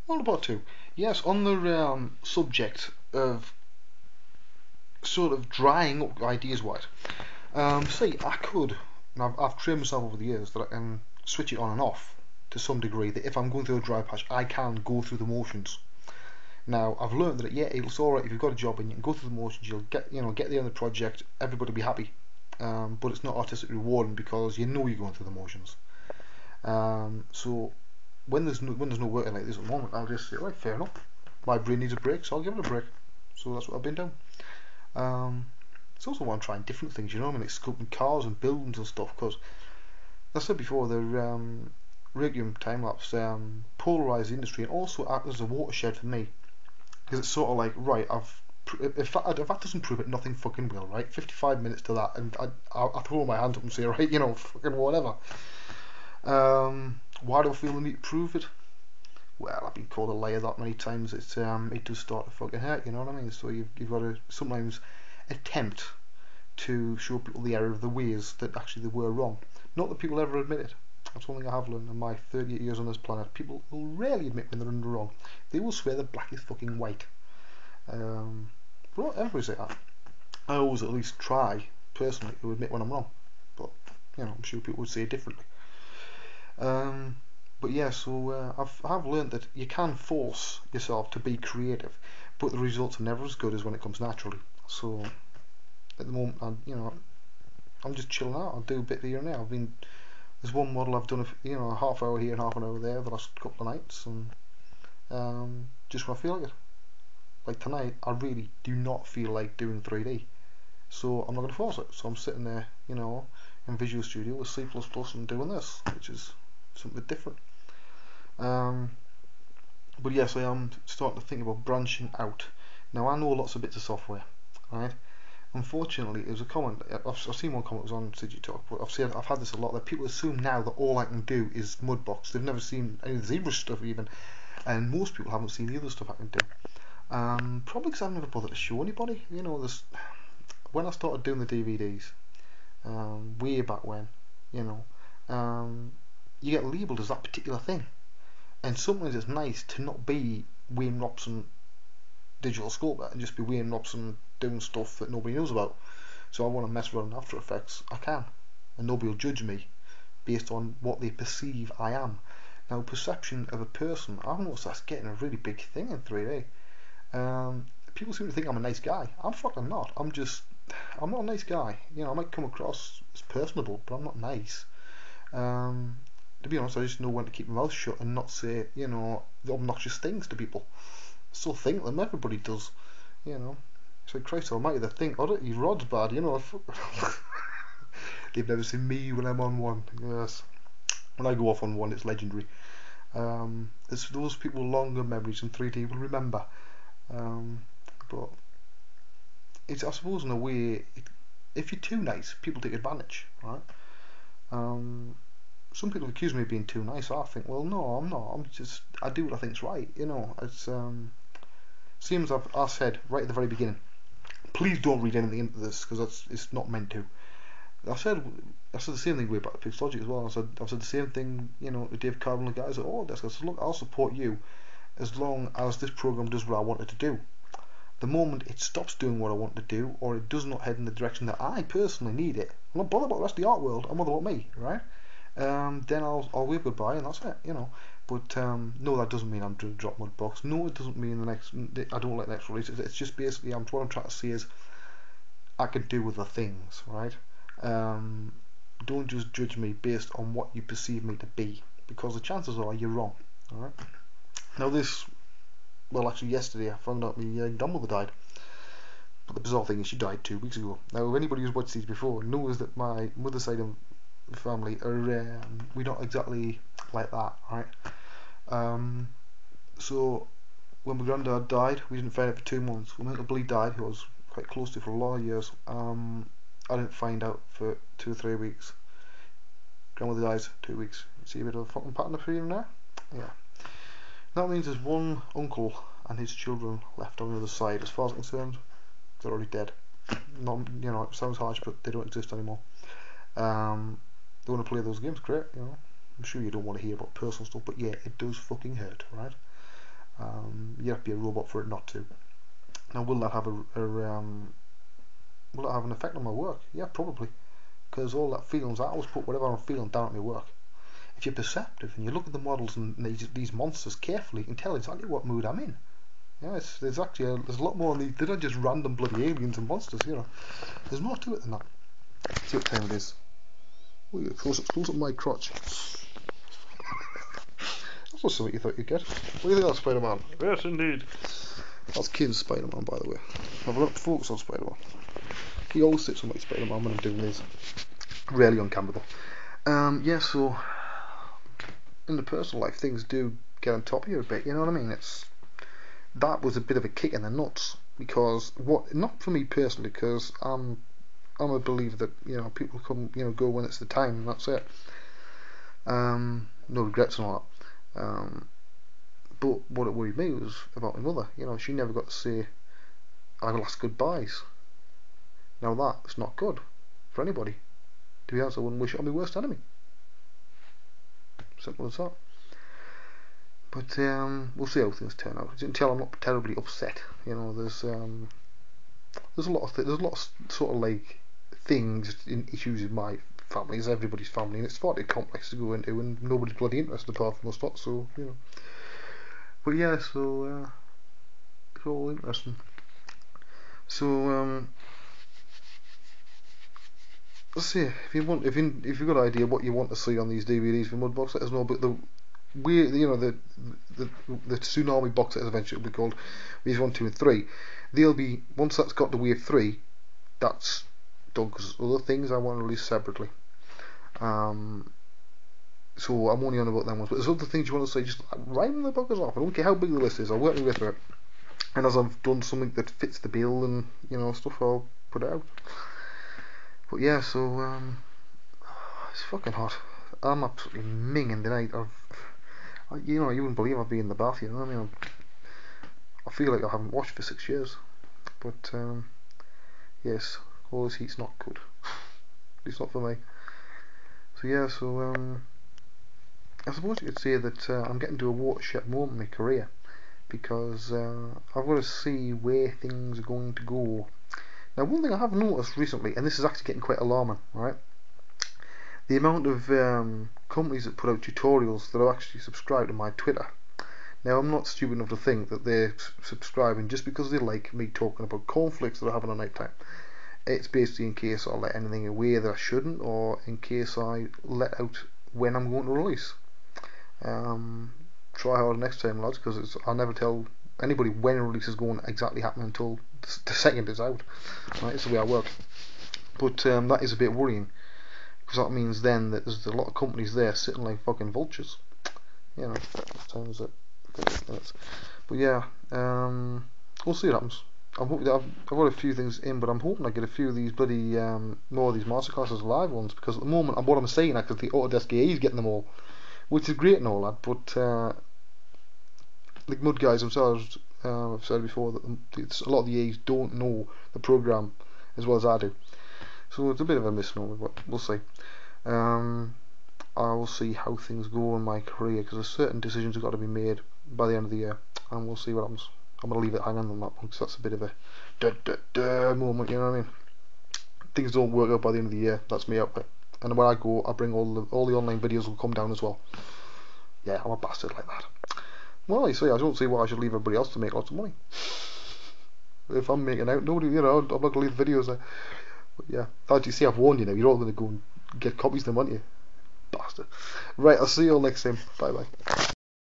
What about two? Yes, on the subject of sort of drying up ideas wise. See, I could, and I've trained myself over the years that I can switch it on and off to some degree. That if I'm going through a dry patch, I can go through the motions. Now I've learned that it's all right if you've got a job and you can go through the motions. You'll get get the end of the project. Everybody will be happy, but it's not artistically rewarding because you know you're going through the motions. So when there's no work like this at the moment, I'll just say, right, fair enough. My brain needs a break, so I'll give it a break. So that's what I've been doing. It's also why I'm trying different things, you know. I mean, like sculpting cars and buildings and stuff. Because as I said before, the Requiem time lapse polarised the industry and also act as a watershed for me. Because it's sort of like, right, if that doesn't prove it, nothing fucking will, right? 55 minutes to that, and I throw my hands up and say, right, fucking whatever. Why do I feel the need to prove it? Well, I've been called a liar that many times. It does start to fucking hurt, you know what I mean? So you've got to sometimes attempt to show people the error of the ways that actually they were wrong. Not that people ever admit it. That's one thing I have learned in my 38 years on this planet. People will rarely admit when they're in the wrong. They will swear the black is fucking white. But everybody say that. I always at least try, personally, to admit when I'm wrong. But, I'm sure people would say it differently. But yeah, so I've learned that you can force yourself to be creative, but the results are never as good as when it comes naturally. So at the moment, I'm just chilling out. I'll do a bit here and there. There's one model I've done a half hour here and half an hour there the last couple of nights, and just when I feel like it. Like tonight, I really do not feel like doing 3D, so I'm not going to force it. So I'm sitting there, in Visual Studio with C++ and doing this, which is something different. But yes, I am starting to think about branching out. Now I know lots of bits of software, right? Unfortunately, there's a comment. I've seen one comment was on CG but I've had this a lot. That people assume now that all I can do is Mudbox. They've never seen any of the ZBrush stuff even, and most people haven't seen the other stuff I can do. Probably because I've never bothered to show anybody. When I started doing the DVDs, way back when, you get labelled as that particular thing, and sometimes it's nice to not be Wayne Robson digital sculptor and just be Wayne Robson doing stuff that nobody knows about. So I want to mess around in After Effects, I can, and nobody will judge me based on what they perceive I am. Now, perception of a person, I've noticed that's getting a really big thing in 3D. People seem to think I'm a nice guy. I'm fucking not. I'm not a nice guy. I might come across as personable, but I'm not nice. To be honest, I just know when to keep my mouth shut and not say, the obnoxious things to people. I still think them, everybody does, It's like, Christ almighty, they think, oh, your rod's bad, They've never seen me when I'm on one. Yes. When I go off on one, it's legendary. It's those people with longer memories than 3D will remember. But it's, I suppose, in a way, if you're too nice, people take advantage, right? Some people accuse me of being too nice. I think, well, no, I'm not. I do what I think's right. It's seems I said right at the very beginning. Please don't read anything into this because it's not meant to. I said the same thing way back to Pixologic as well. I've said the same thing, to Dave Carroll and the guys at Autodesk. I said, look, I'll support you as long as this program does what I want it to do. The moment it stops doing what I want to do, or it does not head in the direction that I personally need it, I'm not bothered about the rest of the art world. I'm bothered about me, right? Then I'll wave goodbye and that's it, But no, that doesn't mean I'm doing drop Mudbox. No, it doesn't mean I don't like the next release. It's just basically what I'm trying to say is I can do other things, right? Don't just judge me based on what you perceive me to be, because the chances are you're wrong. All right. Now actually yesterday I found out my grandmother died. But the bizarre thing is she died 2 weeks ago. Now anybody who's watched these before knows that my mother's side of the family are we're not exactly like that, right? So when my granddad died, we didn't find out for 2 months. When my Uncle Billy died, who I was quite close to for a lot of years, I didn't find out for 2 or 3 weeks. Grandmother dies 2 weeks. See a bit of a fucking pattern appearing there? Yeah. That means there's one uncle and his children left on the other side. As far as I'm concerned, they're already dead. Not, it sounds harsh, but they don't exist anymore. They want to play those games, great, I'm sure you don't want to hear about personal stuff, but yeah, it does fucking hurt, right? You have to be a robot for it not to. Now, will that have will that have an effect on my work? Yeah, probably, because all that feelings, I always put whatever I'm feeling down at my work. If you're perceptive and you look at the models and these monsters carefully, you can tell exactly what mood I'm in. Yeah, there's actually there's a lot more on these. They're not just random bloody aliens and monsters, you know. There's more to it than that. Let's see what time it is. Ooh, close up my crotch. That's not something you thought you'd get. What do you think of Spider-Man? Yes, indeed. That's Kim's Spider-Man, by the way. I've got to focus on Spider-Man. He always sits on my Spider-Man when I'm doing this. Rarely on camera though. Yeah, so in the personal life, things do get on top of you a bit. You know what I mean? That was a bit of a kick in the nuts, because not for me personally, because I'm a believer that, you know, people come, you know, go when it's the time, and that's it. No regrets and all that. But what it worried me was about my mother. You know, she never got to say our last goodbyes. Now that's not good for anybody. To be honest, I wouldn't wish it on my worst enemy. Simple as that. But we'll see how things turn out. Until I'm not terribly upset. You know, there's a lot of sort of like things, issues in my family. It's everybody's family, and it's far too complex to go into, and nobody's bloody interested apart from us lot. So, you know. But yeah, so it's all interesting. So let's see, if you've got an idea what you want to see on these DVDs for Mudbox, let us know. But the tsunami box set, eventually will be called, Waves 1, 2 and 3. They'll be, once that's got to Wave 3, that's done, because other things I want to release separately. So I'm only on about them ones, but there's other things you want to say, just write them the buggers off. I don't care how big the list is, I'll work my way through it. And as I've done something that fits the bill and, you know, stuff, I'll put it out. But yeah, so it's fucking hot. I'm absolutely minging tonight. You know, you wouldn't believe I'd be in the bath. You know what I mean? I feel like I haven't washed for 6 years. But yes, all this heat's not good. It's not for me. So yeah, so I suppose you could say that I'm getting to a watershed moment in my career, because I've got to see where things are going to go. Now, one thing I have noticed recently, and this is actually getting quite alarming, right? The amount of companies that put out tutorials that are actually subscribed to my Twitter. Now, I'm not stupid enough to think that they're subscribing just because they like me talking about conflicts that are having at night time. It's basically in case I let anything away that I shouldn't, or in case I let out when I'm going to release. Try harder next time, lads, because I'll never tell anybody when a release is going to exactly happen until the second it's out. Right, it's the way I work. But that is a bit worrying, because that means then that there's a lot of companies there sitting like fucking vultures. You know, what time is it? 30 minutes. But yeah, we'll see what happens. I've got a few things in, but I'm hoping I get a few of these bloody more of these masterclasses live ones, because at the moment what I'm saying, actually, the Autodesk AE is getting them all, which is great and all that, but the Mud guys themselves, I've said before that a lot of the AEs don't know the program as well as I do, so it's a bit of a misnomer, but we'll see. I will see how things go in my career, because there's certain decisions have got to be made by the end of the year, and we'll see what happens. I'm going to leave it hanging on that one, because that's a bit of a moment, you know what I mean? Things don't work out by the end of the year, that's me output. And when I go, I bring all the online videos will come down as well. Yeah, I'm a bastard like that. Well, you see, I don't see why I should leave everybody else to make lots of money. If I'm making out, nobody, you know, I'm not going to leave the videos there. But yeah, as you see, I've warned you now, you're all going to go and get copies of them, aren't you? Bastard. Right, I'll see you all next time. Bye bye.